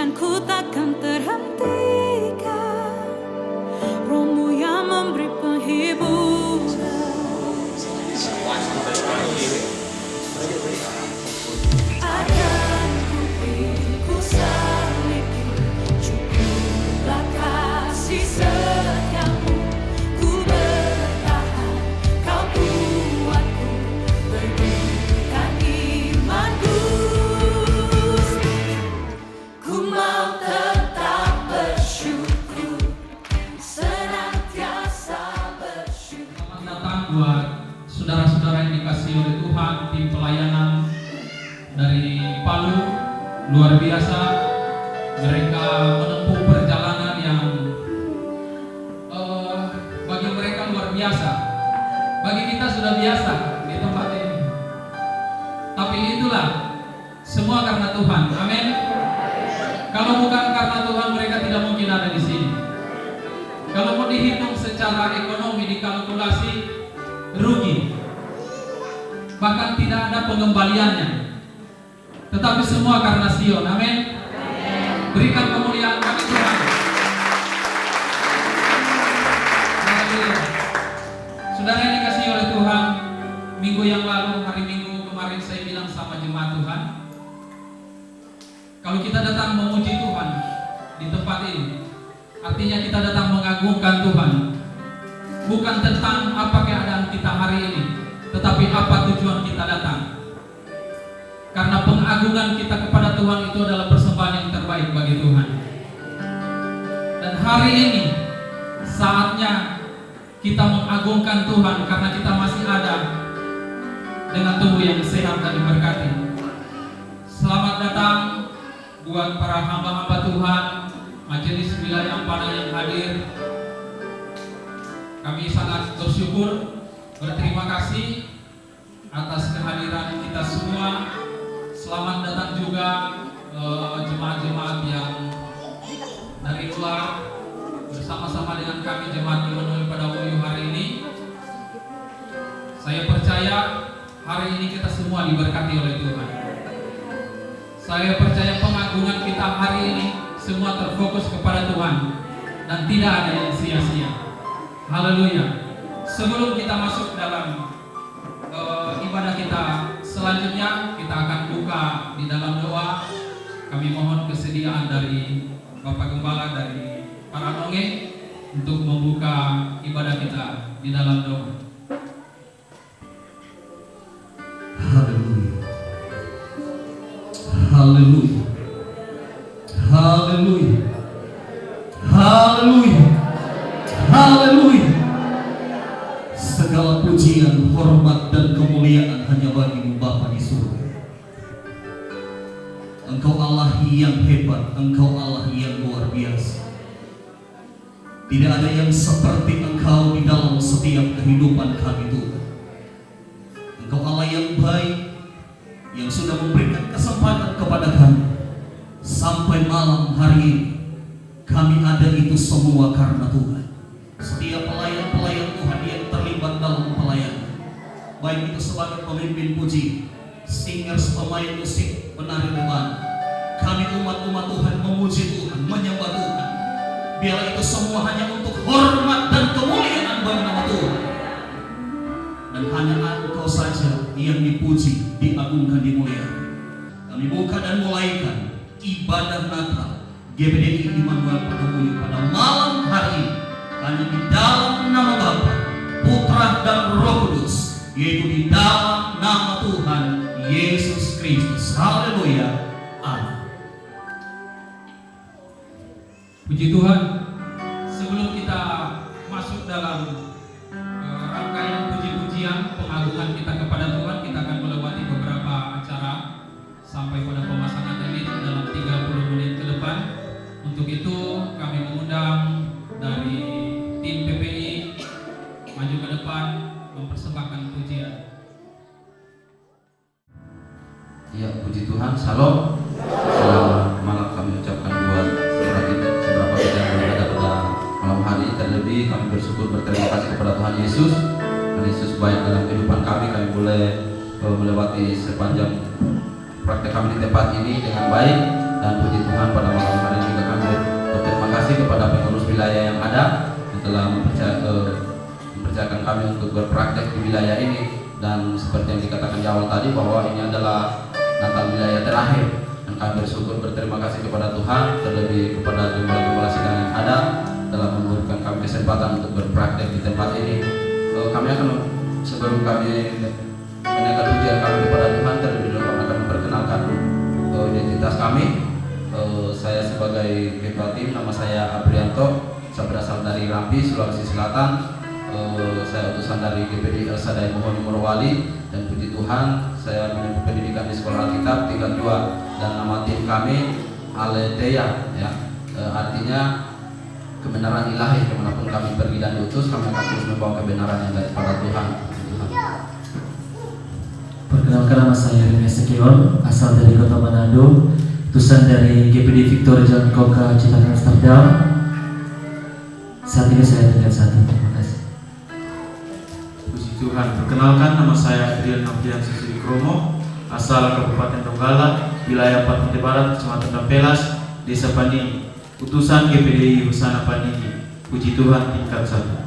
pujianku takkan terhentikan, Roh-Mu yang memberi penghiburan. Akan ku salibku, cukuplah kasih setiamu. Ku bertahan, kau kuatku, teguhkan imanku. Ku mau tetap bersyukur, senantiasa bersyukur. Selamat datang buat saudara-saudara yang dikasihi oleh Tuhan, tim pelayanan dari Palu. Luar biasa, mereka menempuh perjalanan yang bagi mereka luar biasa. Bagi kita sudah biasa di tempat ini, tapi itulah semua karena Tuhan. Amin. Kalau bukan karena Tuhan, mereka tidak mungkin ada di sini. Kalau mau dihitung secara ekonomi, dikalkulasi, rugi, bahkan tidak ada pengembaliannya. Tetapi semua karena Sion. Amin. Berikan kemuliaan bagi Tuhan. Haleluya. Saudara yang dikasihi oleh Tuhan, minggu yang lalu, hari Minggu kemarin saya bilang sama jemaat Tuhan, kalau kita datang memuji Tuhan di tempat ini, artinya kita datang mengagungkan Tuhan. Bukan tentang apa keadaan kita hari ini, tetapi apa tujuan kita datang. Karena pengagungan kita kepada Tuhan itu adalah persembahan yang terbaik bagi Tuhan. Dan hari ini saatnya kita mengagungkan Tuhan, karena kita masih ada dengan tubuh yang sehat dan diberkati. Selamat datang buat para hamba-hamba Tuhan, majelis wilayah Padang yang hadir. Kami sangat bersyukur, berterima kasih atas kehadiran kita semua. Selamat datang juga jemaat-jemaat yang dari luar bersama-sama dengan kami jemaat Immanuel Padawayu hari ini. Saya percaya hari ini kita semua diberkati oleh Tuhan. Saya percaya pengagungan kita hari ini semua terfokus kepada Tuhan dan tidak ada yang sia-sia. Haleluya. Sebelum kita masuk dalam ibadah kita selanjutnya, kita akan buka di dalam doa. Kami mohon kesediaan dari Bapak Gembala, dari para nonge, untuk membuka ibadah kita di dalam doa. Haleluya. Haleluya. Haleluya. Haleluya. Haleluya. Segala pujian, hormat dan kemuliaan hanya bagi-Mu Bapa di surga. Engkau Allah yang hebat, Engkau Allah yang luar biasa. Tidak ada yang seperti Engkau di dalam setiap kehidupan kami Tuhan. Engkau Allah yang baik, yang sudah memberikan kesempatan kepada kami sampai malam hari ini. Kami ada itu semua karena Tuhan. Setiap pelayan-pelayan Tuhan yang terlibat dalam pelayanan, baik itu sebagai pemimpin puji, singers, pemain musik, penari rebana, kami umat-umat Tuhan memuji Tuhan, menyembah Tuhan. Biarlah itu semua hanya untuk hormat dan kemuliaan bagi nama Tuhan. Dan hanya Engkau saja yang dipuji, diagungkan, dimuliakan. Kami buka dan mulaikan ibadah Natal GBDI Immanuel Padawayu pada malam hari ini hanya di dalam nama Bapa, Putra dan Roh Kudus, yaitu di dalam nama Tuhan Yesus Kristus. Haleluya. Amin. Puji Tuhan. Sebelum kita masuk dalam rangkaian puji-pujian pengagungan kita kepada Tuhan, kita akan melewati beberapa acara sampai pada pemasangan lilin dalam 30 menit ke depan. Untuk itu kami mengundang dari tim PPI maju ke depan mempersembahkan pujian. Ya, puji Tuhan. Shalom. Selamat malam kami ucapkan buat seberapa kita yang berada pada malam hari. Terlebih kami bersyukur, berterima kasih kepada Tuhan Yesus. Tuhan Yesus baik dalam kehidupan kami. Kami boleh melewati sepanjang praktek kami di tempat ini dengan baik. Dan puji Tuhan pada malam hari ini juga kami berterima kasih kepada pengurus wilayah yang ada yang telah mempercayakan kami untuk berpraktek di wilayah ini. Dan seperti yang dikatakan di awal tadi bahwa ini adalah Natal wilayah terakhir, dan kami bersyukur berterima kasih kepada Tuhan, terlebih kepada gembala-gembala sidang yang ada telah memberikan kami kesempatan untuk berpraktek di tempat ini. Kami akan, sebelum kami menaikkan pujian kami kepada Tuhan, terlebih dahulu kami akan memperkenalkan identitas kami. Saya sebagai ketua tim, nama saya Aprianto, saya berasal dari Rampi, Sulawesi Selatan. Saya utusan dari GPD El Sadai Mohon Morowali, dan puji Tuhan saya menempuh pendidikan di Sekolah Alkitab tingkat 2, dan nama tim kami Aletheia, ya, artinya kebenaran ilahi. Kemanapun kami pergi dan diutus, kami akan terus membawa kebenaran yang daripada Tuhan. Perkenalkan, nama saya Rene Sekion, asal dari Kota Manado, utusan dari GPD Victoria Jalan Koka, Citakan Amsterdam. Saat ini saya tingkat 1. Terima kasih. Puji Tuhan. Perkenalkan, nama saya Adrian Novian Susili Kromo, asal Kabupaten Donggala, wilayah Pantai Barat, Kecamatan Dampelas, Desa Panigi, utusan GPDI Husana Panigi. Puji Tuhan, tingkat 1.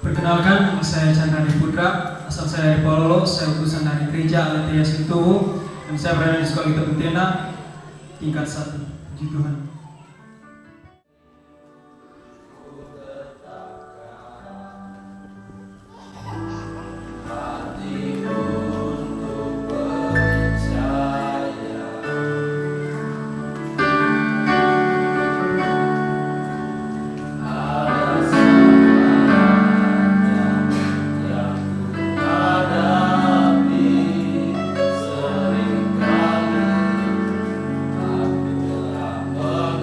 Perkenalkan, nama saya Chandra Putra, asal saya dari Pololo, saya utusan dari gereja Aletheia Sintuwu, dan saya berada di Sekolah Alkitab Utena, tingkat 1. Puji Tuhan. Seringkali aku telah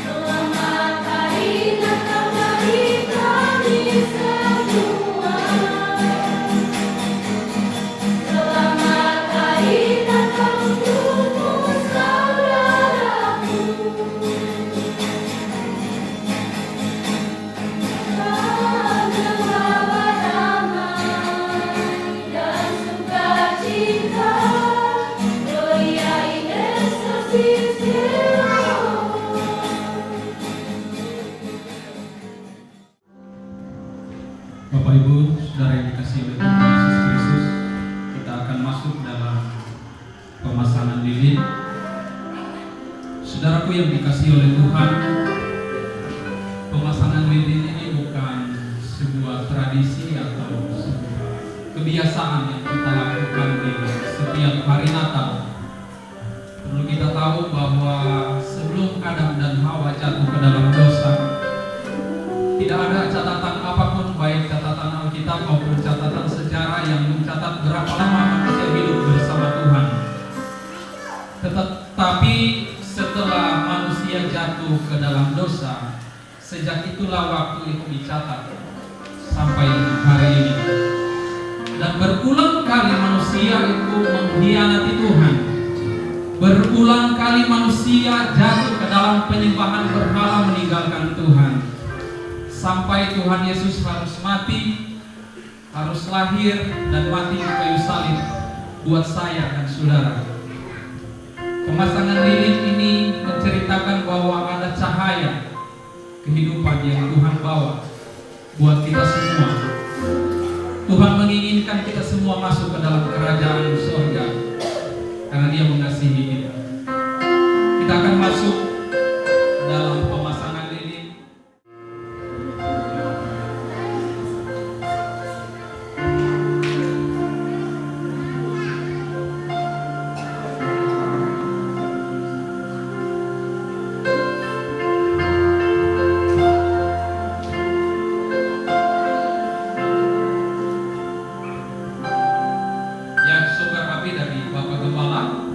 Selamat hari datang bagi kami semua. Selamat hari datang untukmu saudaraku. Membawa damai dan sukacita, Gloria in excelsis Deo. Bapak Ibu, saudara yang dikasihi oleh Tuhan Yesus Kristus, kita akan masuk dalam pemasangan lilin. Saudaraku yang dikasihi oleh Tuhan, pemasangan lilin ini bukan sebuah tradisi atau sebuah kebiasaan yang kita lakukan di setiap hari Natal. Perlu kita tahu bahwa sebelum Adam dan Hawa jatuh ke dalam dosa, tidak ada catatan apapun, baik catatan Alkitab maupun catatan sejarah yang mencatat berapa lama manusia hidup bersama Tuhan. Tetapi setelah manusia jatuh ke dalam dosa, sejak itulah waktu itu dicatat sampai hari ini. Dan berulang kali manusia itu mengkhianati Tuhan. Berulang kali manusia jatuh ke dalam penyembahan berhala meninggalkan Tuhan. Sampai Tuhan Yesus harus mati, harus lahir dan mati di kayu salib buat saya dan saudara. Pemasangan lilin ini menceritakan bahwa ada cahaya kehidupan yang Tuhan bawa buat kita semua. Tuhan menginginkan kita semua masuk ke dalam kerajaan surga karena Dia mengasihi kita. Kita akan masuk dalam pemasangan lilin. Yang sumber api dari Bapak Gembala.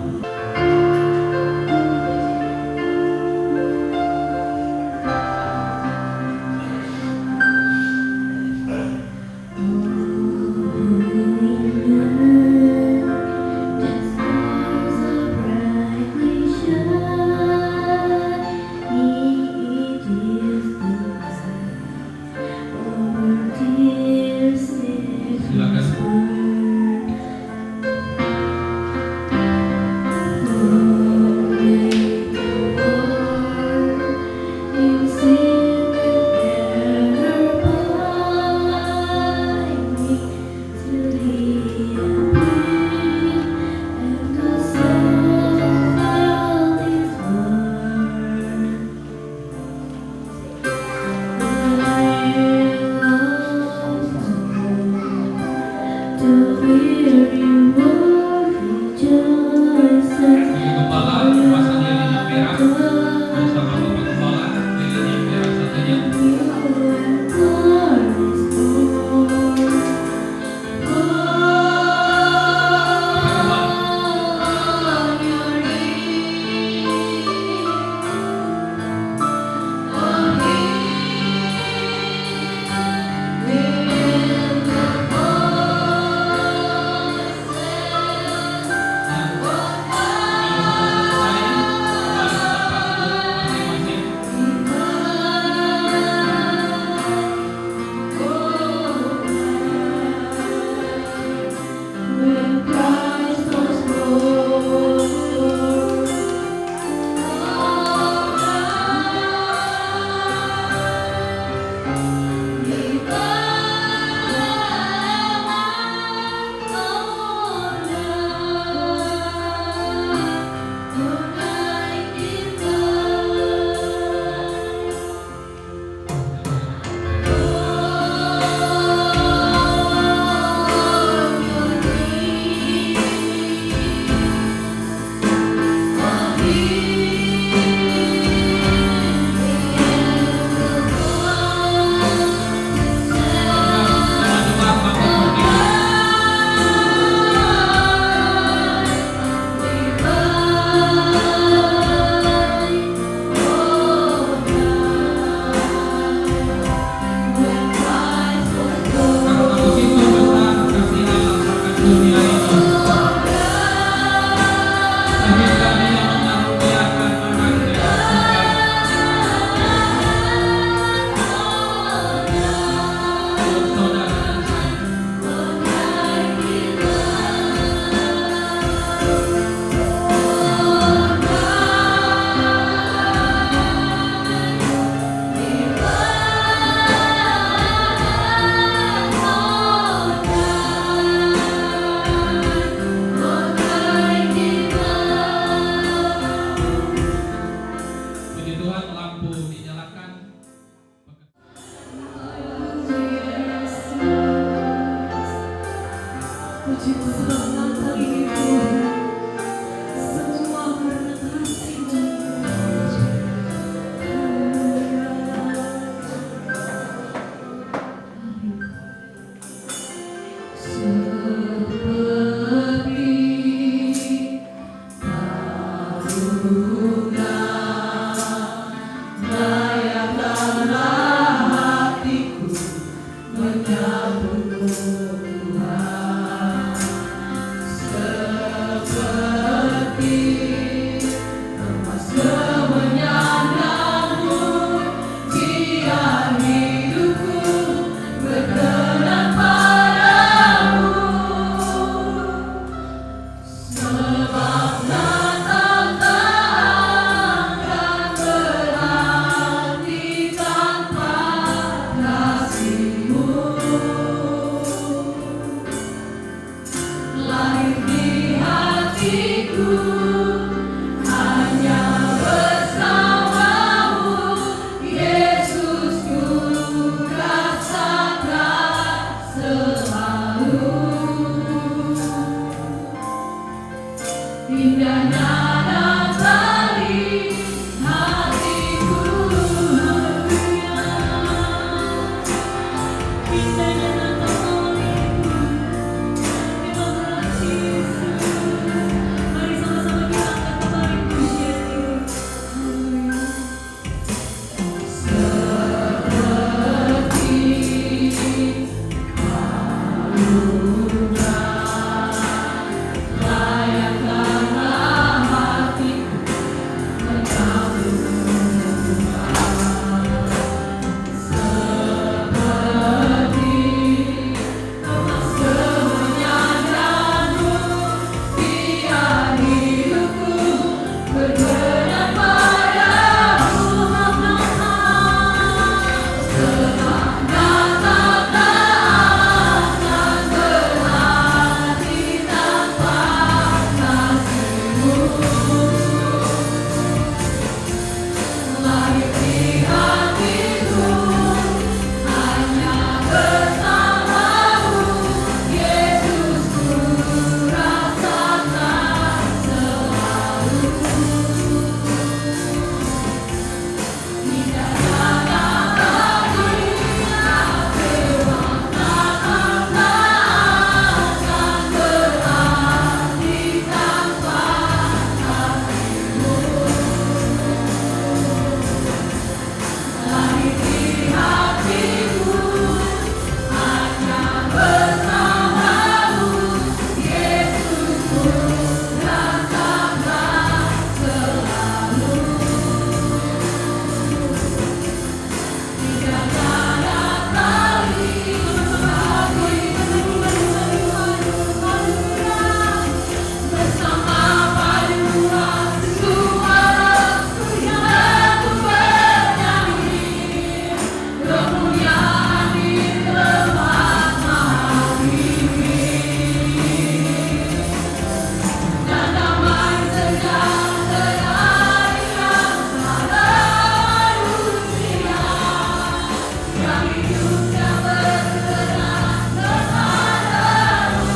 sehingga Dia mengaruniakan anaknya buat saudara dan saya. Puji Tuhan, lampu dinyalakan. Puji Tuhan, Natal ini Tuhan, semua karena kasih-Mu. Seperti taruna, layakkanlah hatiku menyambut Tuhan. Seperti emas menyandangmu, biar hidupku berkenan padamu. Sebab Natal takkan berarti tanpa kasih-Mu. Lahir di hatiku hanya bersamamu, Yesus, ku rasakan selalu. Indahnya Natal di hatiku, indahnya Natal itu. Terima kasih Yesus. Mari sama-sama kita angkat kembali pujian ini. Seperti taruna, layakkanlah hatiku menyambut Tuhan. Seperti emas menyandangmu, biar hidupku berkenan padamu. Sebab Natal takkan berarti tanpa kasih-Mu. Lahir di hatiku hanya bersamamu, Yesus, ku rasakan selalu. Indahnya Natal dunia, sebab Natal takkan berarti tanpa kasih-Mu. Lahir di hatiku hanya bersamamu, Yesus, ku rasakan selalu. Indahnya Natal ini, bersama paduan suaraku yang bernyanyi, kemuliaan di tempat maha tinggi, dan damai sejahtera yang selalu setia, yang hidupnya berkenan kepadamu.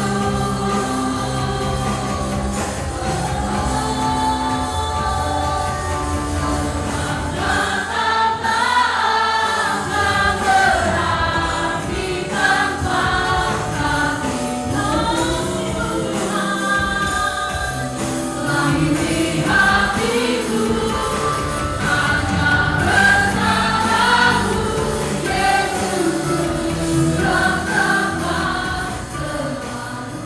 Natal takkan berarti tanpa kasih-Mu. Lahir di hatiku hanya bersamamu, Yesus, ku rasakan selalu.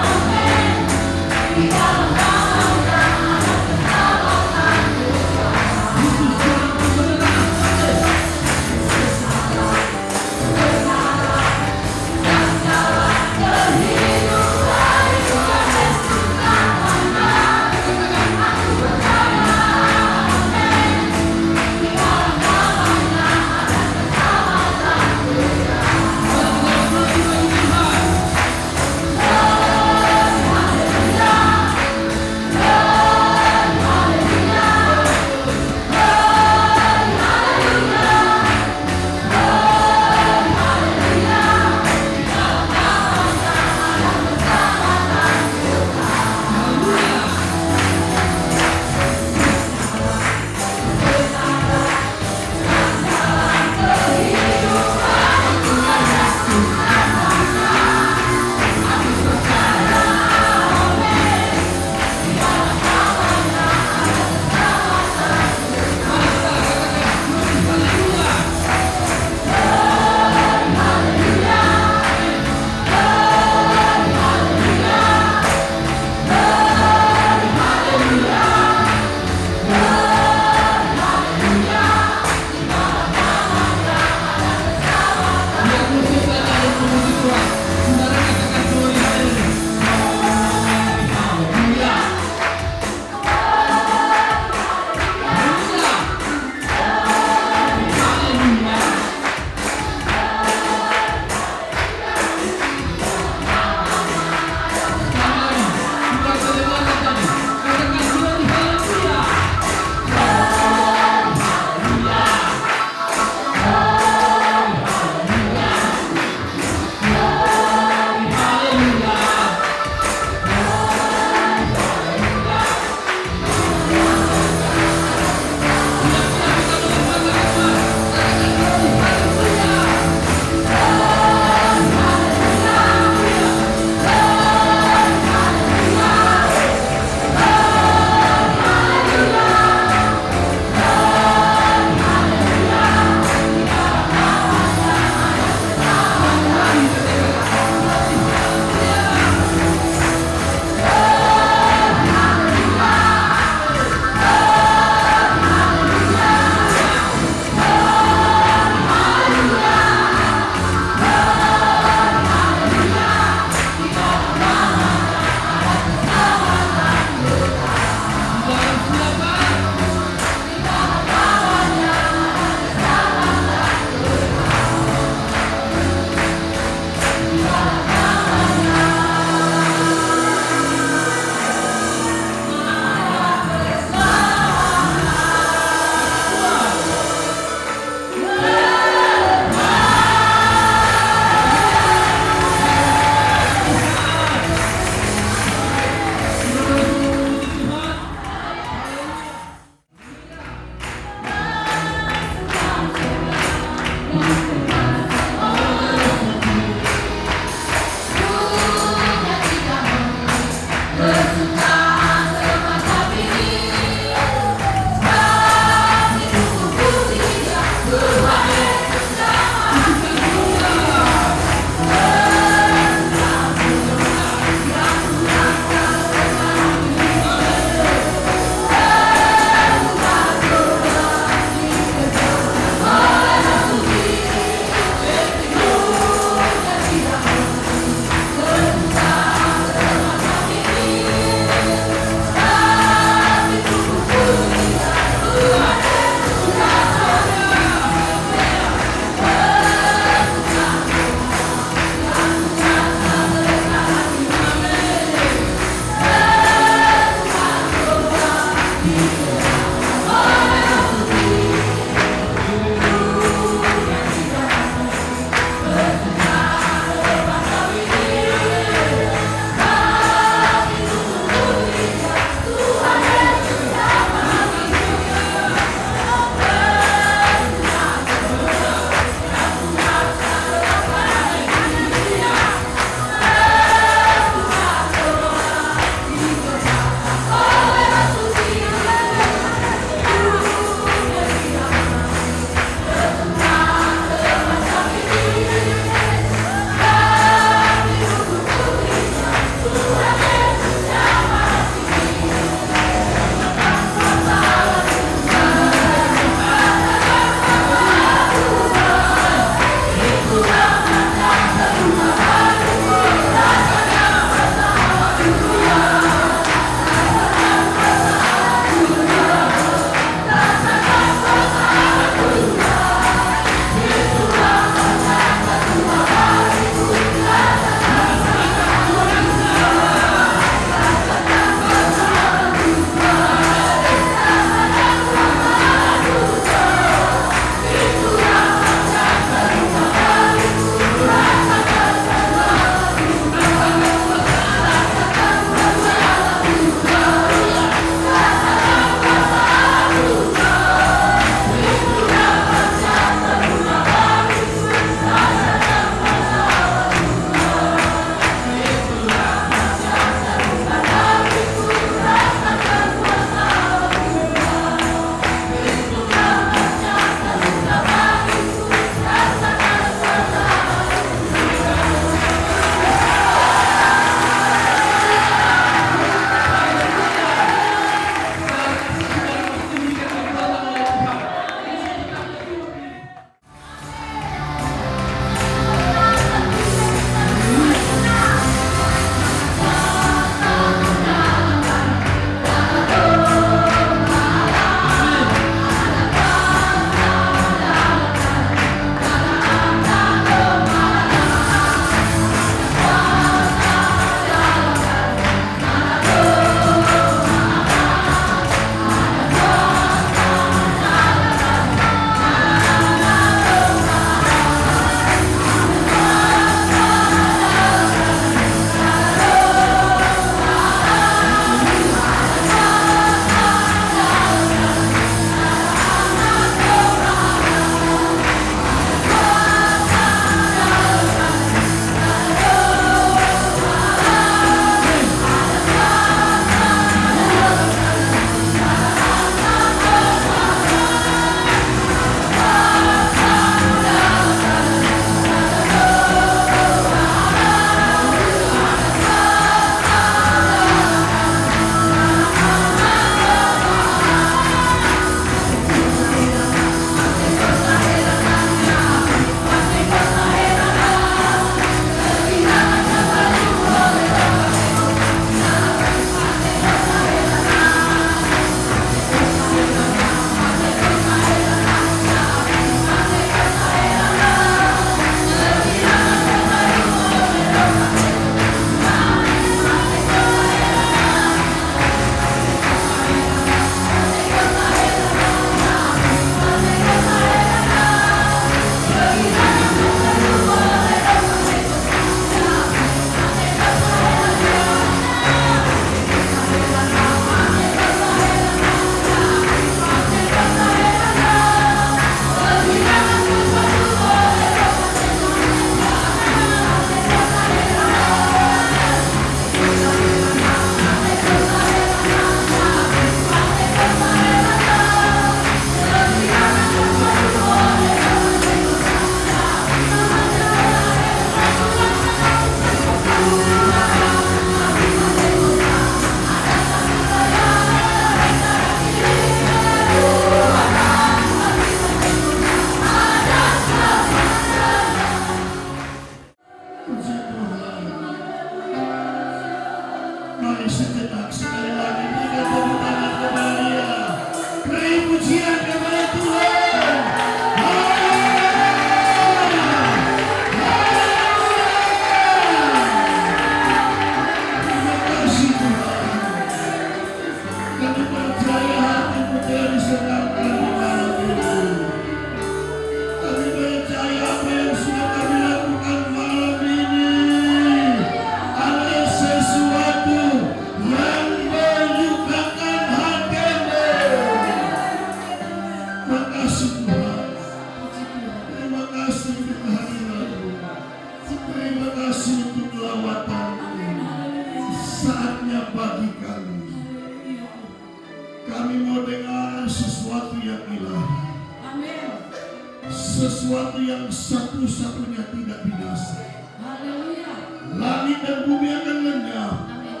sesuatu yang satu-satunya tidak binasa. Haleluya. Langit dan bumi akan lenyap, Amin.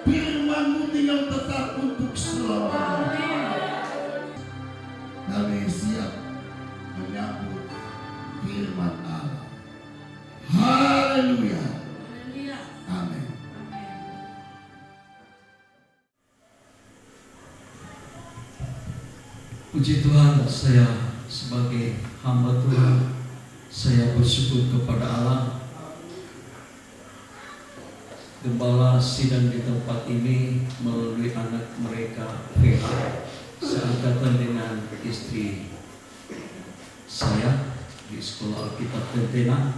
firman-Mu tinggal tetap untuk selamanya. Kami siap menyambut firman Allah. Haleluya. Haleluya. Amin. Puji Tuhan, saya sebagai hamba Tuhan, saya bersyukur kepada Allah, Gembala sidang di tempat ini melalui anak mereka PA seangkatan dengan istri saya di Sekolah Alkitab Tentena,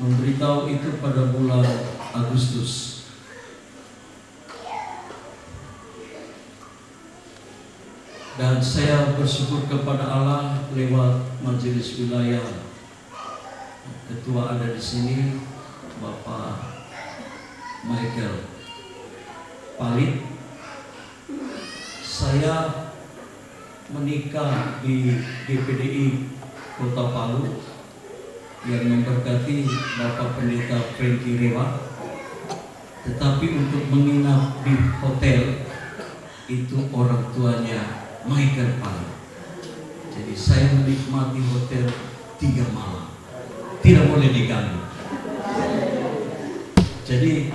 memberitahu itu pada bulan Agustus. Dan saya bersyukur kepada Allah lewat majelis wilayah. Ketua ada di sini, Bapak Michael Palit. Saya menikah di GPDI Kota Palu yang memberkati Bapak Pendeta Franky Rewa. Tetapi untuk menginap di hotel itu orang tuanya Michael Palu. Jadi saya menikmati hotel 3 malam, tidak boleh diganggu. Jadi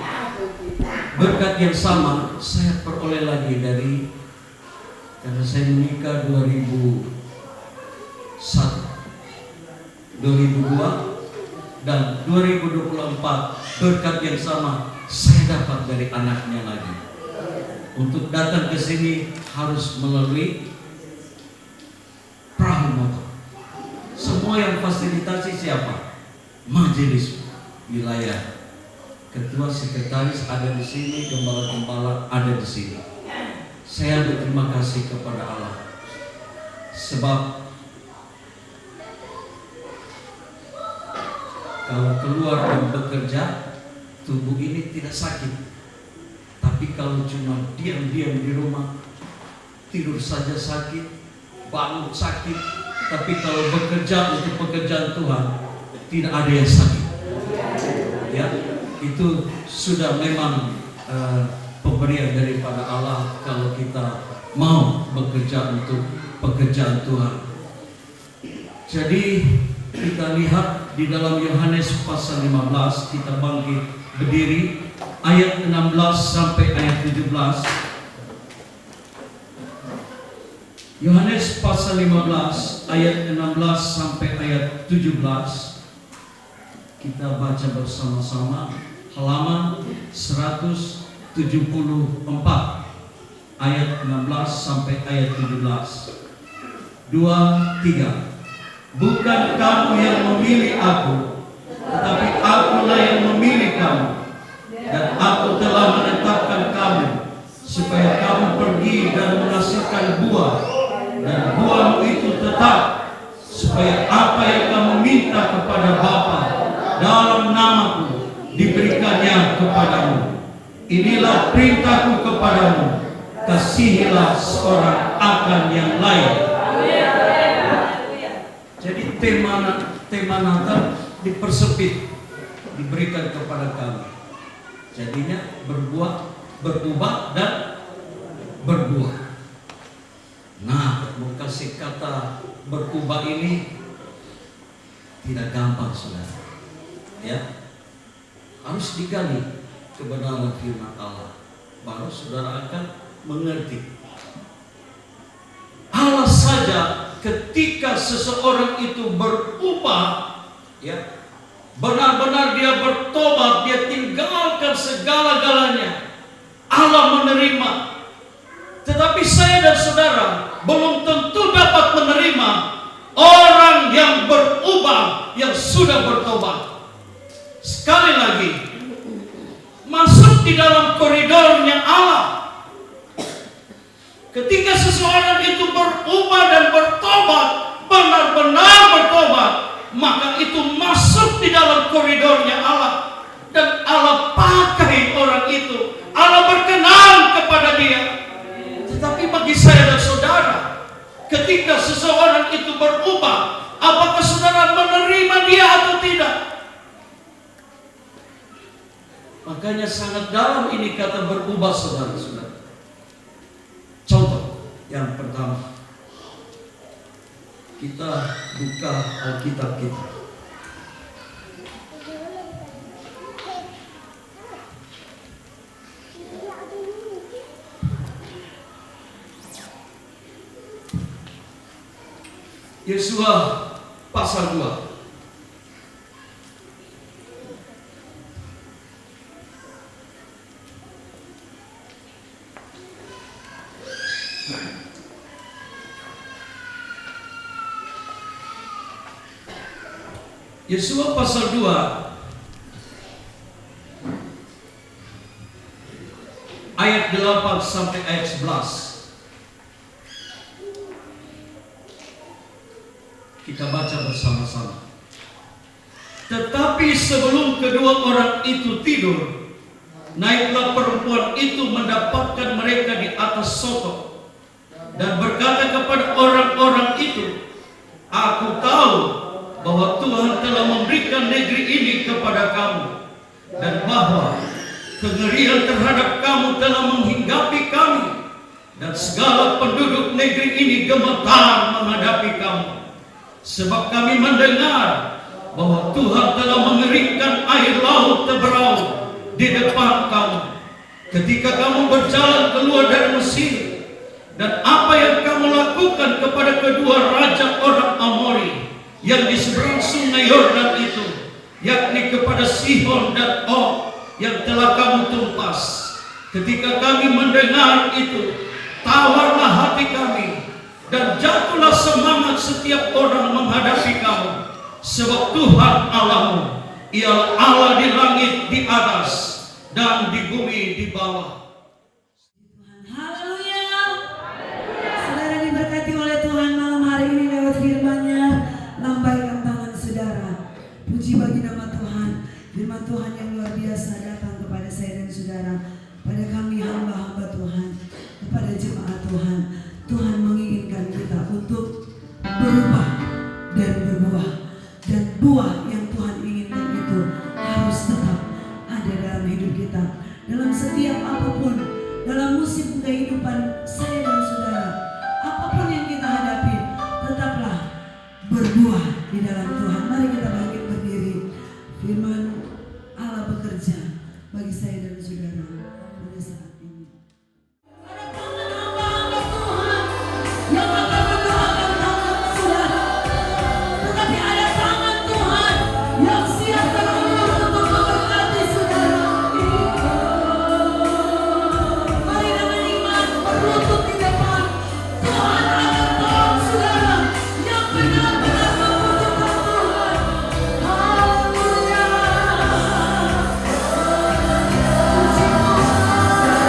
berkat yang sama saya peroleh lagi dari, karena saya menikah 2001, 2002 dan 2024 berkat yang sama saya dapat dari anaknya lagi. Untuk datang ke sini harus melalui perahu motor. Semua yang fasilitasi siapa? Majelis wilayah. Ketua sekretaris ada di sini, gembala-gembala ada di sini. Saya berterima kasih kepada Allah. Sebab kalau keluar dan bekerja, tubuh ini tidak sakit. Tapi kalau cuma diam-diam di rumah, tidur saja sakit, bangun sakit. Tapi kalau bekerja untuk pekerjaan Tuhan, tidak ada yang sakit. Ya, itu sudah memang pemberian daripada Allah kalau kita mau bekerja untuk pekerjaan Tuhan. Jadi kita lihat di dalam Yohanes pasal 15, kita bangkit berdiri. Ayat 16 sampai ayat 17. Yohanes pasal 15 ayat 16 sampai ayat 17. Kita baca bersama-sama halaman 174 ayat 16 sampai ayat 17. 2, 3. Bukan kamu yang memilih aku, tetapi akulah yang memilih kamu. Dan aku telah menetapkan kamu supaya kamu pergi dan menghasilkan buah, dan buahmu itu tetap, supaya apa yang kamu minta kepada Bapa dalam namaku diberikannya kepadamu. Inilah perintahku kepadamu, kasihilah seorang akan yang lain. Jadi tema Natal dipersempit, diberikan kepada kami. Jadinya berubah dan berbuah. Nah, kasih kata berubah ini tidak gampang, saudara. Ya, harus digali kebenaran firman Allah, baru saudara akan mengerti. Allah saja ketika seseorang itu berubah, ya, benar-benar dia bertobat, dia tinggalkan segala-galanya, Allah menerima. Tetapi saya dan saudara belum tentu dapat menerima orang yang berubah, yang sudah bertobat. Sekali lagi, masuk di dalam koridornya Allah. Ketika seseorang itu berubah dan bertobat, benar-benar bertobat, maka itu masuk di dalam koridornya Allah. Dan Allah pakai orang itu, Allah berkenan kepada dia. Tetapi bagi saya dan saudara, ketika seseorang itu berubah, Apakah saudara menerima dia atau tidak? Makanya sangat dalam ini kata berubah, saudara-saudara. Contoh yang pertama, kita buka Alkitab kita. Yesua pasal 2. Yesua pasal 2 ayat 8 sampai ayat 11. Kita baca bersama-sama. Tetapi sebelum kedua orang itu tidur, naiklah perempuan itu mendapatkan mereka di atas Sodom dan berkata kepada orang-orang itu, aku tahu bahwa Tuhan telah memberikan negeri ini kepada kamu, dan bahwa kengerian terhadap kamu telah menghinggapi kami, dan segala penduduk negeri ini gemetar menghadapi kamu. Sebab kami mendengar bahwa Tuhan telah mengeringkan air laut Teberau di depan kamu ketika kamu berjalan keluar dari Mesir, dan apa yang kamu lakukan kepada kedua raja orang Amori yang di seberang sungai Yordan itu, yakni kepada Sihon dan Og yang telah kamu tumpas. Ketika kami mendengar itu, tawarlah hati kami dan jatuhlah semangat setiap orang menghadapi kamu. Sebab Tuhan Allahmu ialah Allah di langit di atas dan di bumi di bawah. Haleluya. Saudara diberkati oleh Tuhan malam hari ini lewat firman-Nya. Lambaikan tangan saudara. Puji bagi nama Tuhan. Firman Tuhan yang luar biasa datang kepada saya dan saudara, pada kami hamba-hamba Tuhan, kepada jemaat Tuhan. Tuhan menginginkan kita untuk berubah dan berbuah, dan buah yang Tuhan inginkan itu harus tetap ada dalam hidup kita, dalam setiap apapun, dalam musim kehidupan saya dan saudara. Apapun yang kita hadapi, tetaplah berbuah di dalam Tuhan. Mari kita bangkit berdiri. Firman Allah bekerja bagi saya dan saudara pada saat ini. Yang akan mendoakan tangan saudara, tetapi ada tangan Tuhan yang siap terus untuk memberkati saudara. Mari dengan iman berlutut di depan. Tuhan akan tolong saudara yang benar-benar membutuhkan Tuhan. Haleluya. Puji Tuhan.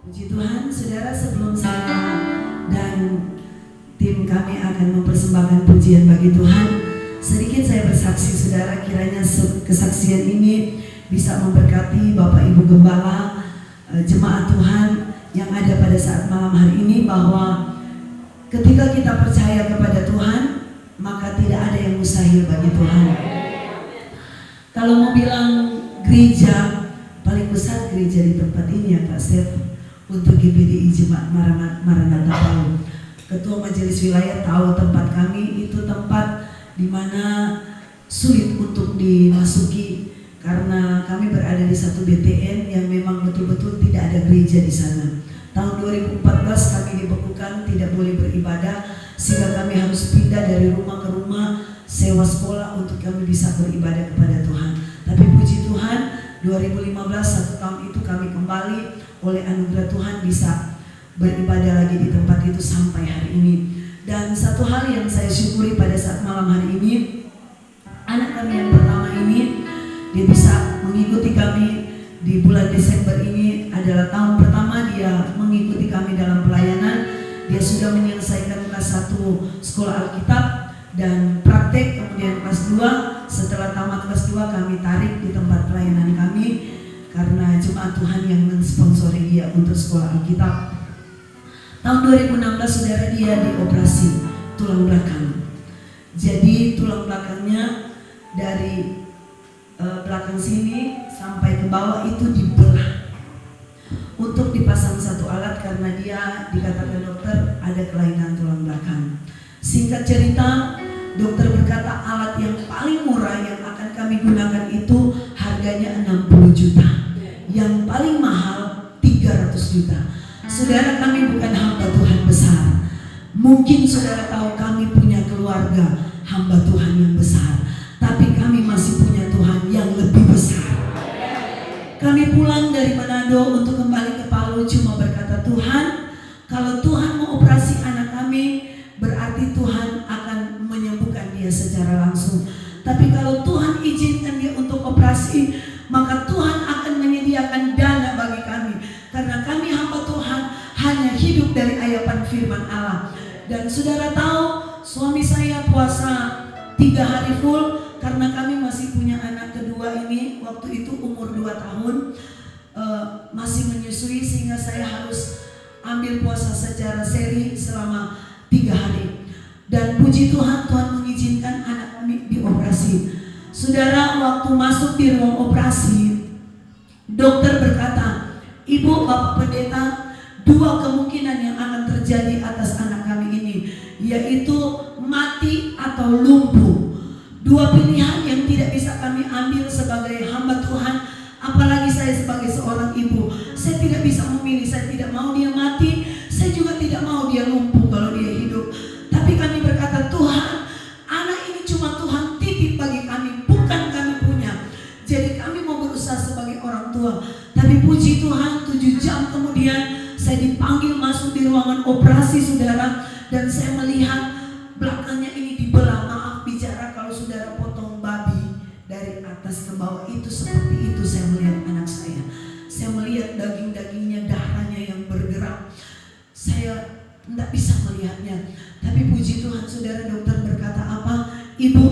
Puji Tuhan, saudara, sebelum saya dan tim kami akan mempersembahkan pujian bagi Tuhan, sedikit saya bersaksi, saudara, kiranya kesaksian ini bisa memberkati Bapak Ibu Gembala, jemaat Tuhan yang ada pada saat malam hari ini, bahwa ketika kita percaya kepada Tuhan, maka tidak ada yang mustahil bagi Tuhan. Kalau mau bilang gereja, paling besar gereja di tempat ini ya Pak Stef, untuk GPDI Jemaat Maranatha tahu. Ketua Majelis Wilayah tahu tempat kami itu tempat di mana sulit untuk dimasuki karena kami berada di satu BTN yang memang betul-betul tidak ada gereja di sana. Tahun 2014 kami dibekukan, tidak boleh beribadah, sehingga kami harus pindah dari rumah ke rumah, sewa sekolah untuk kami bisa beribadah kepada Tuhan. Tapi puji Tuhan, 2015 satu tahun itu kami kembali oleh anugerah Tuhan bisa beribadah lagi di tempat itu sampai hari ini. Dan satu hal yang saya syukuri pada saat malam hari ini, anak kami yang pertama ini, dia bisa mengikuti kami di bulan Desember ini, adalah tahun pertama dia mengikuti kami dalam pelayanan. Dia sudah menyelesaikan kelas 1 sekolah Alkitab dan praktek, kemudian kelas 2. Setelah tamat kelas 2 kami tarik di tempat pelayanan kami karena jemaat Tuhan yang mensponsori dia untuk sekolah Alkitab. Tahun 2016 saudara, dia dioperasi tulang belakang. Jadi tulang belakangnya dari belakang sini sampai ke bawah itu dibelah untuk dipasang satu alat karena dia dikatakan dokter ada kelainan tulang belakang. Singkat cerita, dokter berkata alat yang paling murah yang akan kami gunakan itu harganya 60 juta, yang paling mahal 300 juta. Saudara, kami bukan hamba Tuhan besar. Mungkin saudara tahu kami punya keluarga hamba Tuhan yang besar, tapi kami masih punya Tuhan yang lebih besar. Kami pulang dari Manado untuk kembali ke Palu cuma berkata, Tuhan, kalau Tuhan mau operasi anak kami, berarti Tuhan akan menyembuhkan dia secara langsung. Tapi kalau Tuhan izinkan dia untuk operasi, maka Tuhan akan menyediakan dana bagi kami. Karena kami hamba Tuhan hanya hidup dari ayapan firman Allah. Dan saudara tahu, suami saya puasa 3 hari full karena kami masih punya anak kedua ini, waktu itu umur 2 tahun, masih menyusui, sehingga saya harus ambil puasa secara seri selama 3 hari. Dan puji Tuhan, Tuhan mengizinkan anak kami dioperasi. Saudara, waktu masuk di ruang operasi, dokter berkata, Ibu, Bapak Pendeta, 2 kemungkinan yang akan terjadi atas anak kami ini, yaitu mati atau lumpuh. 2 pilihan yang tidak bisa kami ambil sebagai hamba Tuhan, apalagi saya sebagai seorang ibu. Saya tidak bisa memilih, saya tidak mau dia mati, saya juga tidak mau dia lumpuh kalau dia hidup. Tapi kami berkata, Tuhan, anak ini cuma Tuhan titip bagi kami, bukan kami punya. Jadi kami mau berusaha sebagai orang tua. Tapi puji Tuhan, 7 jam kemudian saya dipanggil masuk di ruangan operasi, saudara, dan saya melihat belakangnya ini dibelah. Maaf bicara, kalau saudara potong babi dari atas ke bawah itu seperti itu saya melihat anak saya. Saya melihat daging-dagingnya, darahnya yang bergerak. Saya tidak bisa melihatnya. Tapi puji Tuhan, saudara, dokter berkata apa? Ibu,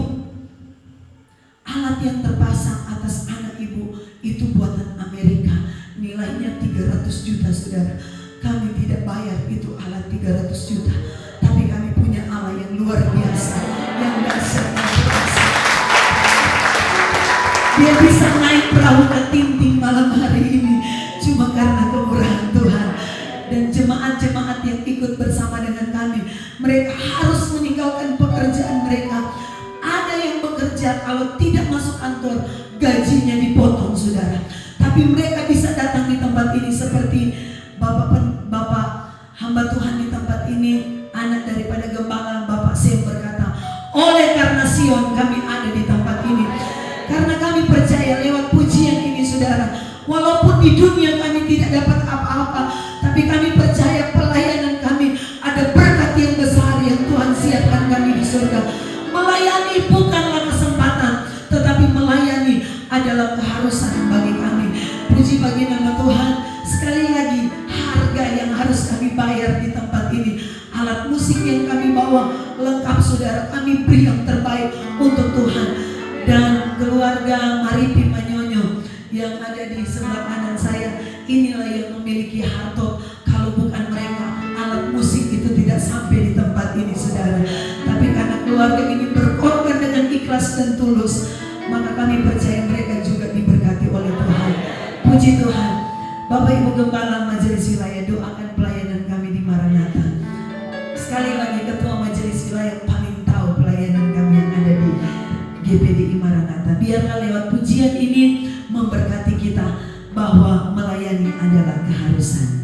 alat yang terpasang atas anak ibu itu buatan Amerika, nilainya 300 juta, saudara. Kami tidak bayar itu alat 300 juta, tapi kami punya Allah yang luar biasa, yang dahsyat. Dia bisa naik perahu ke Tinting malam hari ini cuma karena kemurahan Tuhan. Dan jemaat-jemaat yang ikut bersama dengan kami, mereka harus meninggalkan pekerjaan mereka. Ada yang bekerja kalau tidak masuk kantor gajinya dipotong, saudara. Tapi mereka bisa datang di tempat ini seperti Bapak hamba Tuhan di tempat ini, anak daripada gembala Bapak Sem berkata, oleh karena Sion kami ada di tempat ini. Karena kami percaya lewat pujian ini, saudara, walaupun di dunia kami tidak dapat apa-apa, tapi kami percaya pelayanan kami ada berkat yang besar yang Tuhan siapkan kami di surga. Melayani bukanlah kesempatan, tetapi melayani adalah keharusan bagi kami. Puji bagi nama Tuhan. Sekali lagi, harta bayar di tempat ini. Alat musik yang kami bawa lengkap saudara, kami beri yang terbaik untuk Tuhan. Dan keluarga Maripi Manyonyo yang ada di sebelah kanan saya, inilah yang memiliki harta. Kalau bukan mereka, alat musik itu tidak sampai di tempat ini saudara. Tapi karena keluarga ini berkorban dengan ikhlas dan tulus, maka kami percaya mereka juga diberkati oleh Tuhan. Puji Tuhan. Bapak Ibu Gembala Majelis Wilayah, doakan pelayanan kami di Maranatha. Sekali lagi, Ketua Majelis Wilayah paling tahu pelayanan kami yang ada di GPDI Maranatha. Biarlah lewat pujian ini memberkati kita bahwa melayani adalah keharusan.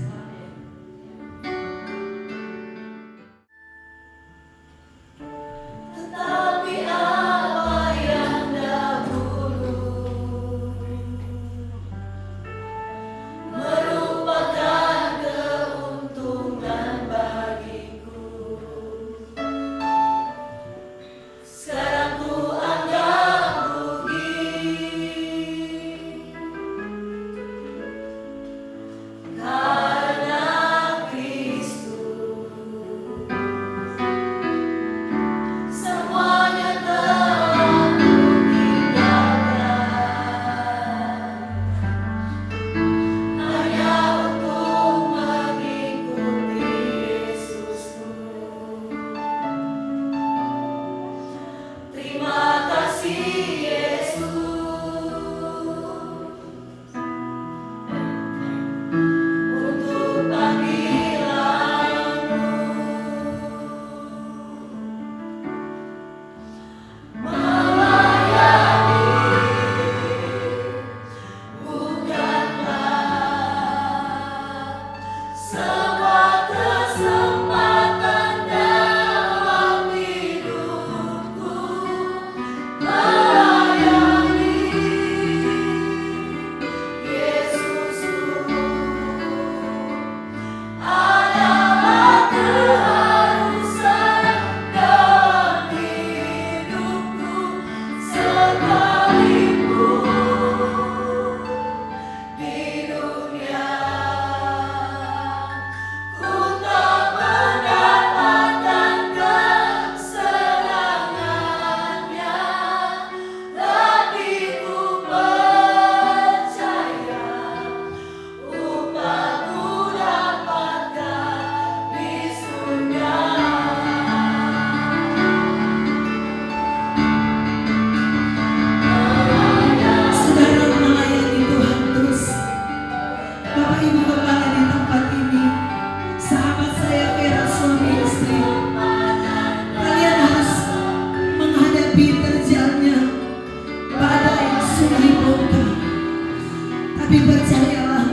Tapi percayalah,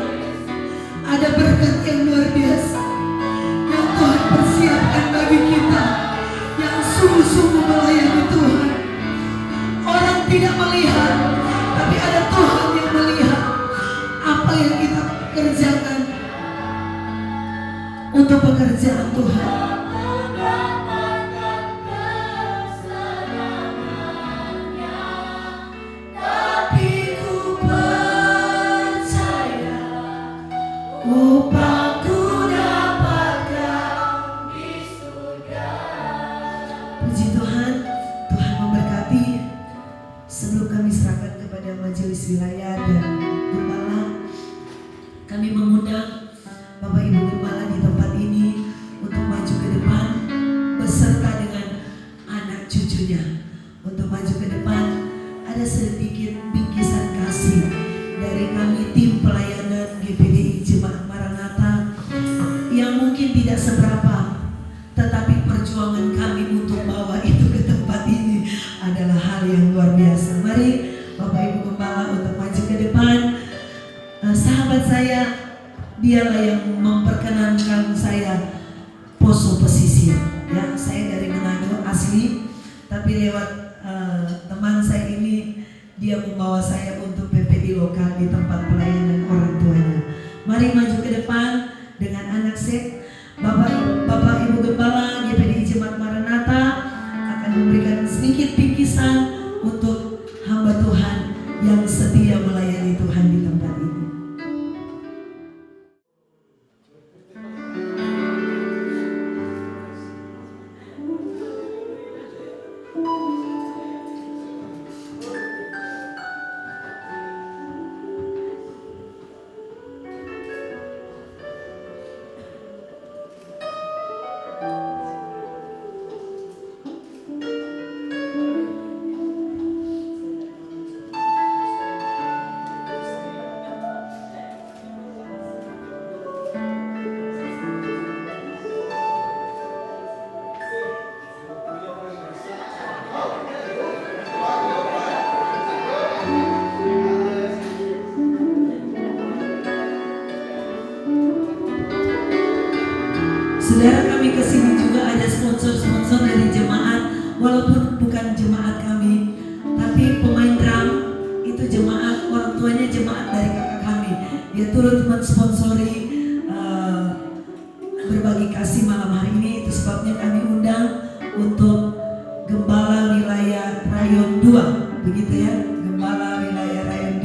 ada berkat yang luar biasa yang Tuhan persiapkan bagi kita yang sungguh-sungguh melayani Tuhan. Orang tidak melihat, tapi ada Tuhan yang melihat apa yang kita kerjakan untuk pekerjaan Tuhan. Wilayah dan Gembala, kami mengundang Bapak Ibu Gembala di tempat ini untuk maju ke depan beserta dengan anak cucunya. Untuk maju ke depan, ada sedikit bingkisan kasih dari kami tim pelayanan GPDI Jemaat Maranatha yang mungkin tidak seberapa, tetapi perjuangan kami untuk bawa itu ke tempat ini adalah hal yang luar biasa. Mari Bapak Ibu Gembala untuk maju ke depan. Sahabat saya, dialah yang memperkenankan saya poso pesisir. Ya, saya dari Manado asli, tapi lewat teman saya ini dia membawa saya untuk PPI lokal di tempat pelayanan orang tuanya. Mari maju ke depan dengan anak sek. Bapak Ibu Gembala GPDI Jemaat Maranatha akan memberikan sedikit bingkisan untuk hamba Tuhan yang setia melayani Tuhan di tempat ini. Saudara, kami kesini juga ada sponsor-sponsor dari jemaat, walaupun bukan jemaat kami, tapi pemain drum itu jemaat, orang tuanya jemaat dari kakak kami. Dia turut mensponsori berbagi kasih malam hari ini. Itu sebabnya kami undang untuk Gembala Wilayah Rayon 2, begitu ya, Gembala Wilayah Rayon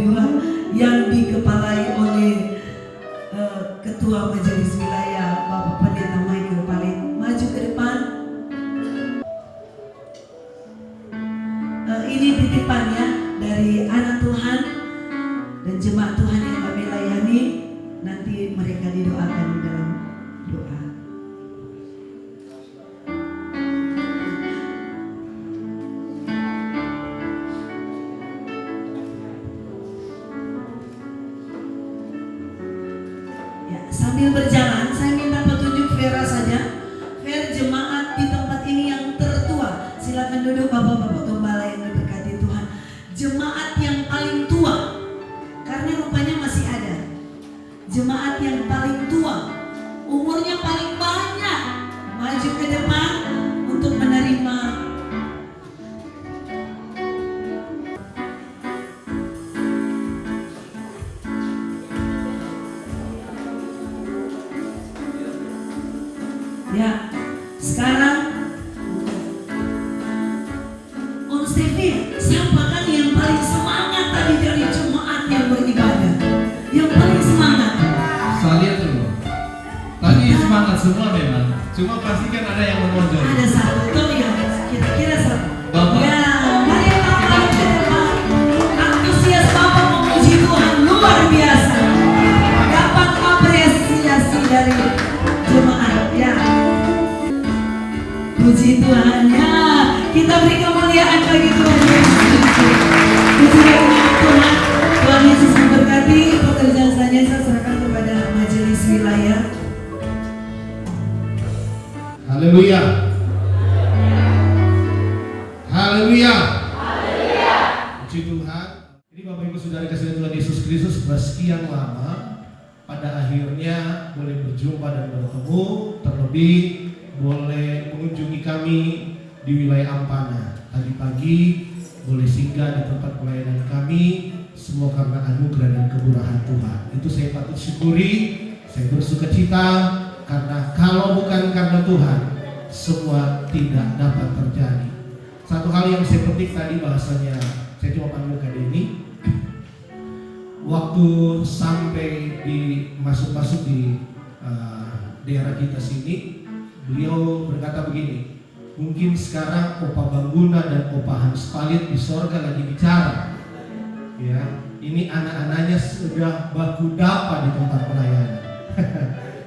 2 yang dikepalai oleh Ketua Majelis Wilayah Bapak Pendeta Michael Palit. Maju ke depan. Ini titipannya dari anak Tuhan dan jemaat Tuhan yang kami layani. Nanti mereka didoakan di dalam doa. Ya, sambil berjalan, saya minta petunjuk Vera saja. Vera, jemaat di tempat ini yang tertua, silakan duduk bapak-bapak gembala yang diberkati Tuhan. Jemaat yang paling tua, karena rupanya masih ada. Jemaat yang paling tua, umurnya paling banyak, maju ke depan untuk menerima. Ya, sekarang Om Stevi, siapa kan yang paling semangat tadi dari jemaat yang beribadah? Yang paling semangat? Saya lihat dulu. Tadi semangat semua memang. Cuma pasti kan ada yang menonjol. Ada satu tuh ya, kira-kira satu. Bapak. Ya, mari Bapak ke depan. Antusias Bapak memuji Tuhan luar biasa. Dapat apresiasi dari jemaat ya. Puji Tuhan ya. Kita beri kemuliaan bagi Tuhan Yesus. Puji Tuhan. Tuhan Yesus memberkati. Pekerjaan selanjutnya saya serahkan kepada majelis wilayah. Haleluya. Haleluya. Puji Tuhan. Ini Bapak Ibu Saudara kasih Tuhan Yesus Kristus, sekian lama pada akhirnya boleh berjumpa dan bertemu, terlebih boleh mengunjungi kami di wilayah Ampana. Tadi pagi boleh singgah di tempat pelayanan kami, semua karena anugerah dan kemurahan Tuhan. Itu saya patut syukuri, saya bersukacita, karena kalau bukan karena Tuhan, semua tidak dapat terjadi. Satu hal yang saya petik tadi bahasanya, saya cuma panggil Kak Denny. Waktu sampai di masuk di daerah kita sini, beliau berkata begini, mungkin sekarang Opa Bangguna dan Opa Hans Palit di sorga lagi bicara. Ya, ini anak-anaknya sudah baku dapa di tempat pelayanan.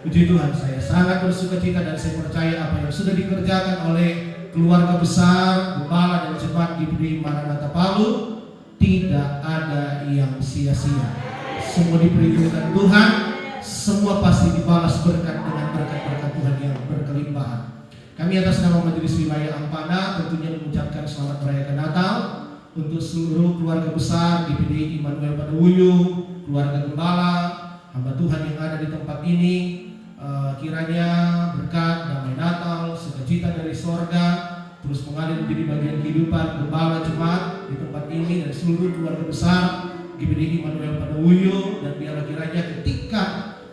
Puji Tuhan, saya sangat bersukacita dan saya percaya apa yang sudah dikerjakan oleh keluarga besar, gembala dan jemaat GPDI Maranatha Palu tidak ada yang sia-sia. Semua diperhitungkan Tuhan, semua pasti dibalas berkat dengan berkat-berkat Tuhan yang berkelimpahan. Kami atas nama Majelis Wilayah Ampana tentunya mengucapkan selamat merayakan Natal untuk seluruh keluarga besar GPDI Immanuel Paduwuyu, keluarga gembala, hamba Tuhan yang ada di tempat ini. Kiranya berkat, damai Natal, sukacita dari sorga terus mengalir menjadi bagian kehidupan gembala jemaat di tempat ini dan seluruh keluarga besar GPDI Immanuel Paduwuyu. Dan biarlah kiranya ketika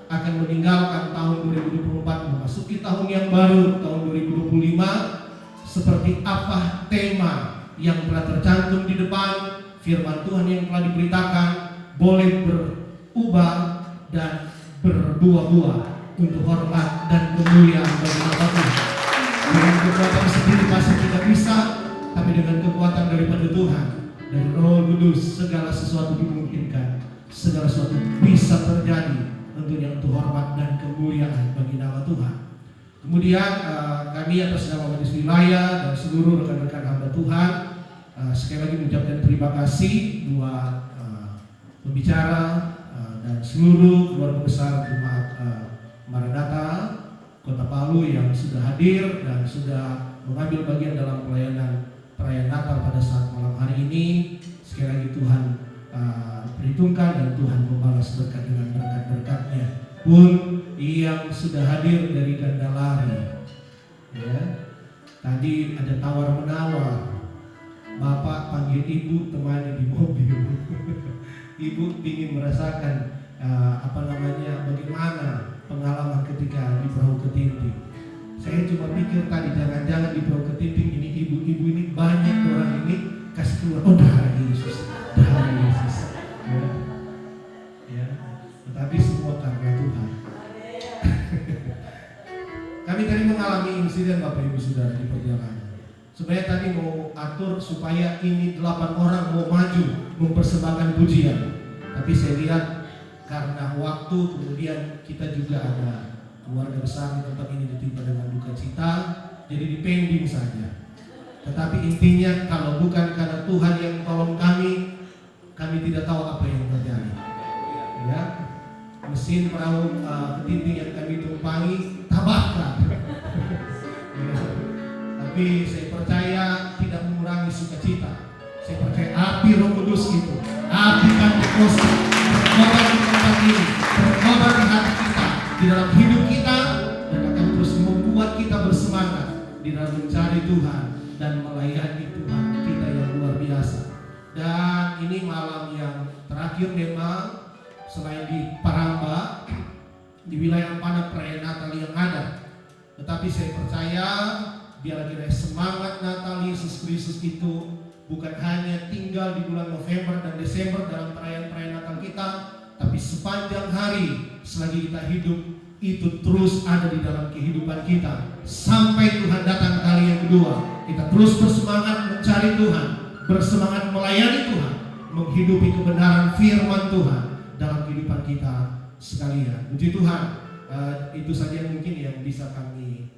akan meninggalkan tahun 2024 memasuki tahun yang baru, tahun 2025, seperti apa tema yang telah tercantum di depan firman Tuhan yang telah diberitakan boleh berubah dan berbuah-buah untuk hormat dan kemuliaan bagi nama Tuhan. Dengan kekuatan sendiri pasti tidak bisa, tapi dengan kekuatan daripada Tuhan, dari Roh Kudus, segala sesuatu dimungkinkan, segala sesuatu bisa terjadi tentunya untuk hormat dan kemuliaan bagi nama Tuhan. Kemudian kami atas nama Majelis Wilayah dan seluruh rekan-rekan hamba Tuhan sekali lagi mengucapkan terima kasih buat pembicara dan seluruh keluarga besar jemaat Maranatha Kota Palu yang sudah hadir dan sudah mengambil bagian dalam pelayanan perayaan Natal pada saat malam hari ini. Sekali lagi Tuhan perhitungkan dan Tuhan membalas berkat dengan berkat-berkat-Nya pun yang sudah hadir dari Gandalari. Ya, tadi ada tawar menawar. Bapak panggil ibu temani di mobil. Ibu ingin merasakan bagaimana pengalaman ketika di Perahu Ketinting. Saya cuma pikir tadi jangan-jangan di Perahu Ketinting ini ibu-ibu ini banyak orang ini kasih keluar darah Yesus, darah Yesus. Ya. Tetapi semua karena Tuhan. Kami tadi mengalami insiden Bapak Ibu Saudara di perjalanan. Sebenarnya tadi mau atur supaya ini 8 orang mau maju mempersembahkan pujian. Tapi saya lihat karena waktu, kemudian kita juga ada keluarga besar di tempat ini ditimpa dengan duka cita, jadi dipending saja. Tetapi intinya kalau bukan karena Tuhan yang tolong kami tidak tahu apa yang terjadi. Ya, mesin perahu ketinting yang kami tumpangi tabakkan. Ya. Tapi saya percaya tidak mengurangi sukacita. Saya percaya api Roh Kudus itu, api Pentakosta berkobar di tempat ini, berkobar di hati kita, di dalam hidup kita, dan akan terus membuat kita bersemangat di dalam mencari Tuhan dan melayani Tuhan kita yang luar biasa. Dan ini malam yang terakhir memang selain di Paramba, di wilayah mana perayaan Natal yang ada. Tetapi saya percaya biar kira semangat Natal Yesus Kristus itu bukan hanya tinggal di bulan November dan Desember dalam perayaan-perayaan Natal kita, tapi sepanjang hari selagi kita hidup itu terus ada di dalam kehidupan kita sampai Tuhan datang kali yang kedua. Kita terus bersemangat mencari Tuhan, bersemangat melayani Tuhan, menghidupi kebenaran firman Tuhan dalam kehidupan kita sekalian. Puji Tuhan. Itu saja mungkin yang bisa kami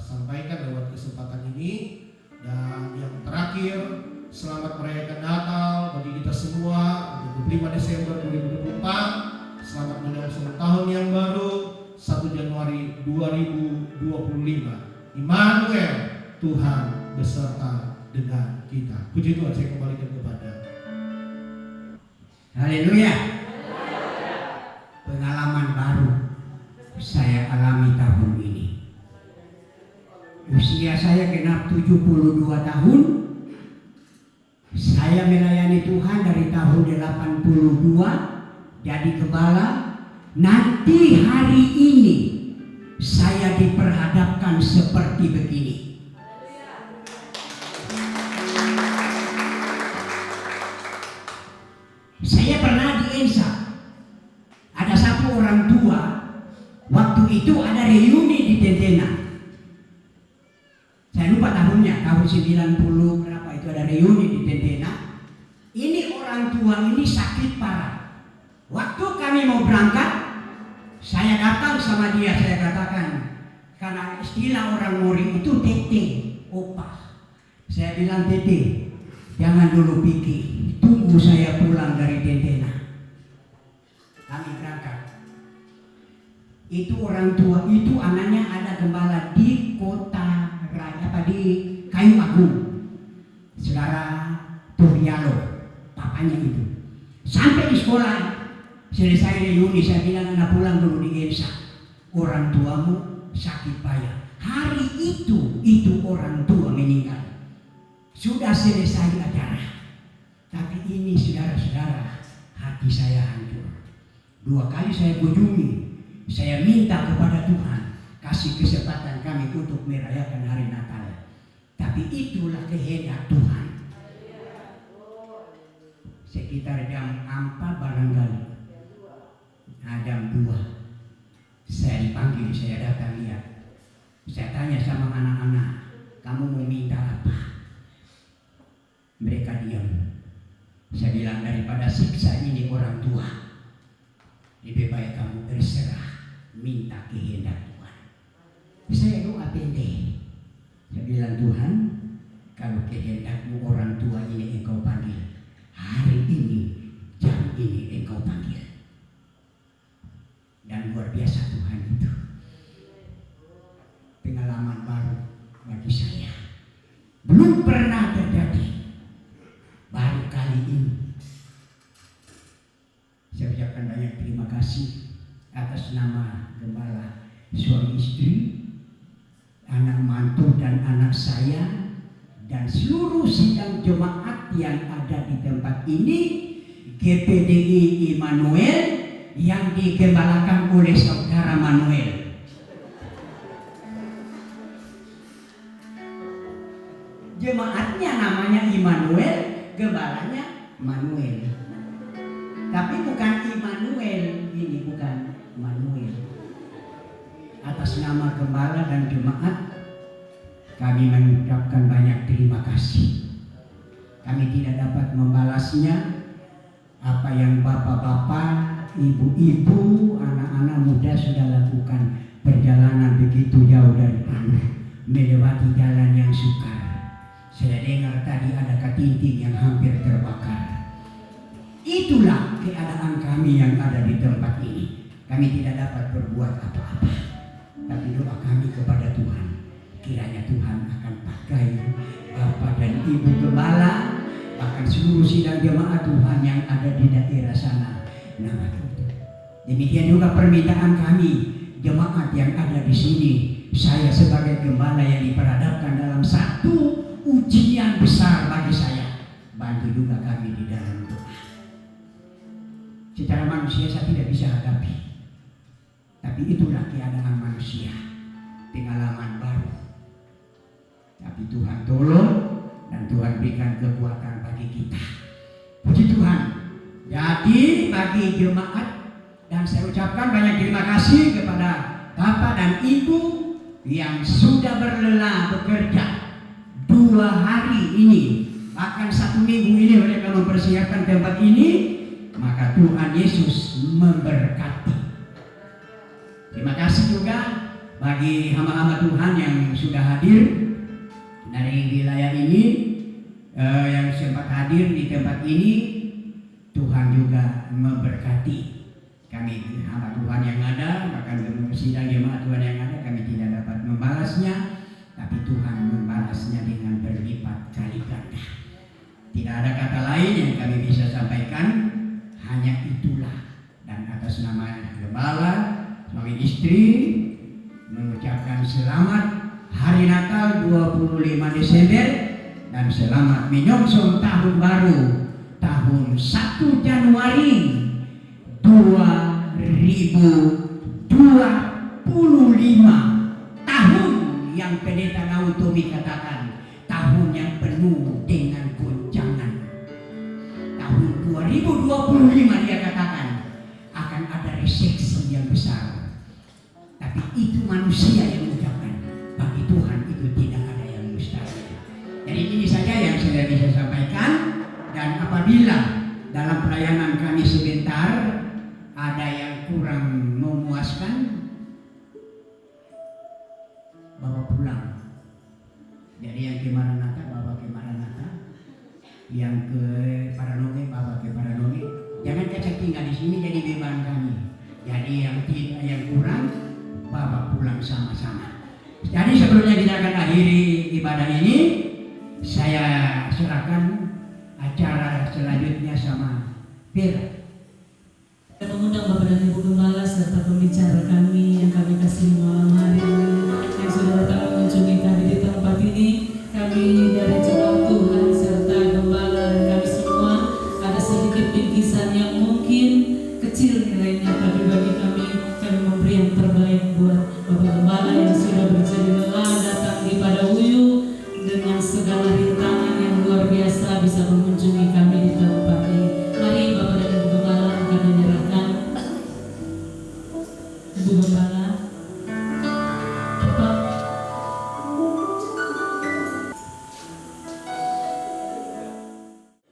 sampaikan lewat kesempatan ini. Dan yang terakhir, selamat merayakan Natal bagi kita semua 25 Desember 2024. Selamat menyongsong tahun yang baru 1 Januari 2025. Immanuel, Tuhan beserta dengan kita. Puji Tuhan, saya kembalikan kepada. Haleluya. Pengalaman baru saya alami tahun ini. Usia saya genap 72 tahun. Saya melayani Tuhan dari tahun 82 jadi gembala. Nanti hari ini saya diperhadapkan seperti begini. Saya pernah di Ensa. Ada satu orang tua, waktu itu ada reuni di Tentena. Saya lupa tahunnya, tahun 90 berapa itu ada reuni di Tentena. Ini orang tua ini sakit parah. Waktu kami mau berangkat, saya datang sama dia, saya katakan, karena istilah orang Mori itu tete, opa. Saya bilang tete, jangan dulu pikir, tunggu saya pulang dari Tentena. Kami berangkat. Itu orang tua itu anaknya ada gembala di kota Raya, di Kayu Agung, saudara Turialo, papanya itu. Sampai di sekolah, selesai reuni, saya bilang anak pulang dulu di Ensa. Orang tuamu sakit payah. Hari itu orang tua meninggal. Sudah selesai acara. Tapi ini saudara-saudara, hati saya hancur. 2 kali saya kunjungi, saya minta kepada Tuhan kasih kesempatan kami untuk merayakan hari Natal. Tapi itulah kehendak Tuhan. Sekitar jam 4 barangkali, jam 2, saya dipanggil, saya datang lihat. Saya tanya sama anak-anak, kamu mau minta apa? Mereka diam. Saya bilang daripada siksa ini orang tua, lebih baik kamu berserah, minta kehendak Tuhan. Saya doa pendek. Saya bilang, Tuhan, kalau kehendakmu orang tua ini engkau panggil, hari ini, jam ini engkau panggil. Dan luar biasa Tuhan itu. Pengalaman baru bagi saya. Belum pernah terjadi. Baru kali ini. Saya ucapkan banyak terima kasih atas nama dan anak saya dan seluruh sidang jemaat yang ada di tempat ini, GPDI Immanuel yang digembalakan oleh Saudara Manuel. Jemaatnya namanya Immanuel, gembalanya Manuel. Tapi bukan Immanuel, ini bukan Manuel. Atas nama gembala dan jemaat, kami mengucapkan banyak terima kasih. Kami tidak dapat membalasnya apa yang bapak-bapak, ibu-ibu, anak-anak muda sudah lakukan perjalanan begitu jauh dari Bandung, melewati jalan yang sukar. Saya dengar tadi ada katinting yang hampir terbakar. Itulah keadaan kami yang ada di tempat ini. Kami tidak dapat berbuat apa-apa, tapi doa kami kepada Tuhan, kiranya Tuhan akan pakai Bapak dan Ibu Gembala, bahkan seluruh sidang jemaat Tuhan yang ada di daerah sana. Nama Tuhan. Demikian juga permintaan kami, jemaat yang ada di sini. Saya sebagai gembala yang diperhadapkan dalam satu ujian besar bagi saya, bantu juga kami di dalam doa. Secara manusia saya tidak bisa hadapi, tapi itulah keadaan manusia, pengalaman baru. Tapi Tuhan tolong dan Tuhan berikan kekuatan bagi kita. Puji Tuhan. Jadi bagi jemaat, dan saya ucapkan banyak terima kasih kepada Bapak dan Ibu yang sudah berlelah bekerja 2 hari ini, bahkan 1 minggu ini mereka mempersiapkan tempat ini, maka Tuhan Yesus memberkati. Terima kasih juga bagi hamba-hamba Tuhan yang sudah hadir dari wilayah ini, yang sempat hadir di tempat ini. Tuhan juga memberkati kami hamba Tuhan yang ada, bahkan sidang jemaat Tuhan yang ada, kami tidak dapat membalasnya, tapi Tuhan membalasnya dengan berlipat kali ganda. Tidak ada kata lain yang kami bisa sampaikan, hanya itulah. Dan atas nama gembala, suami istri, mengucapkan selamat Hari Natal 25 Desember dan selamat menyongsong tahun baru tahun 1 Januari 2025, tahun yang pendeta Naotomi katakan tahun yang penuh dengan goncangan. Tahun 2025 dia katakan akan ada resesi yang besar, tapi itu manusia yang mengucapkan, bagi Tuhan itu tidak ada yang mustahil. Jadi ini saja yang saya bisa sampaikan, dan apabila dalam pelayanan kami sebentar ada yang kurang memuaskan, bawa pulang. Jadi yang ke Maranatha bawa ke Maranatha, yang ke Paranoge bawa ke Paranoge. Jangan cacak tinggal di sini jadi beban kami. Jadi yang kurang bawa pulang sama-sama. Jadi sebelumnya kita akan akhiri ibadah ini, saya serahkan acara selanjutnya sama Pira. Saya mengundang Bapak dan Ibu Gembala serta pembicara kami yang kami kasih malam hari ini, yang sudah datang mengunjungi kami di tempat ini. Kami dari jemaat Tuhan serta Gembala dan kami semua ada sedikit bingkisan yang mungkin kecil nilainya, tapi bagi kami memberi yang terbaik buat Bapak Gembala yang sudah berjadi lelah datang di Padahuyu dengan segala rintangan yang luar biasa bisa mengunjungi kami di tempat ini. Mari Bapak dan Ibu Gembala akan menyerahkan. Ibu Gembala, Bapak.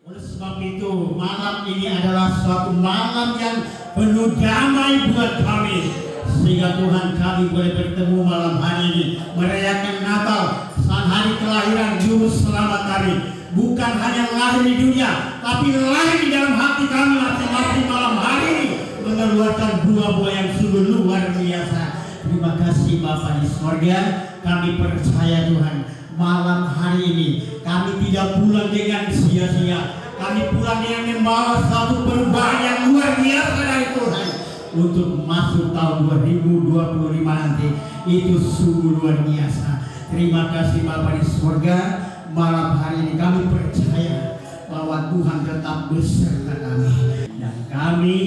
Oleh sebab itu malam ini adalah suatu malam yang penuh damai buat kami, sehingga Tuhan kami boleh bertemu malam hari ini merayakan Natal, saat hari kelahiran Juru Selamat kami. Bukan hanya lahir di dunia, tapi lahir di dalam hati kami masing-masing malam hari ini, mengeluarkan buah-buah yang sungguh luar biasa. Terima kasih Bapa di surga, kami percaya Tuhan, malam hari ini kami tidak pulang dengan sia-sia. Kami pulang dengan membawa satu perubahan yang luar biasa dari Tuhan untuk masuk tahun 2025 nanti. Itu sungguh luar biasa. Terima kasih Bapa di surga. Malam hari ini kami percaya bahwa Tuhan tetap beserta kami, dan kami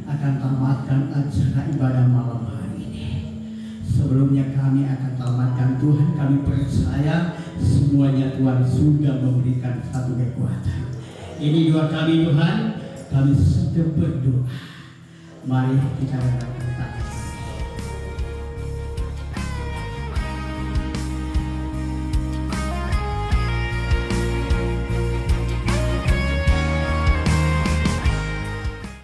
akan tamatkan acara ibadah malam hari ini. Sebelumnya kami akan tamatkan, Tuhan, kami percaya semuanya Tuhan sudah memberikan satu kekuatan. Ini doa kami Tuhan, kami sudah berdoa. Mari kita berdoa.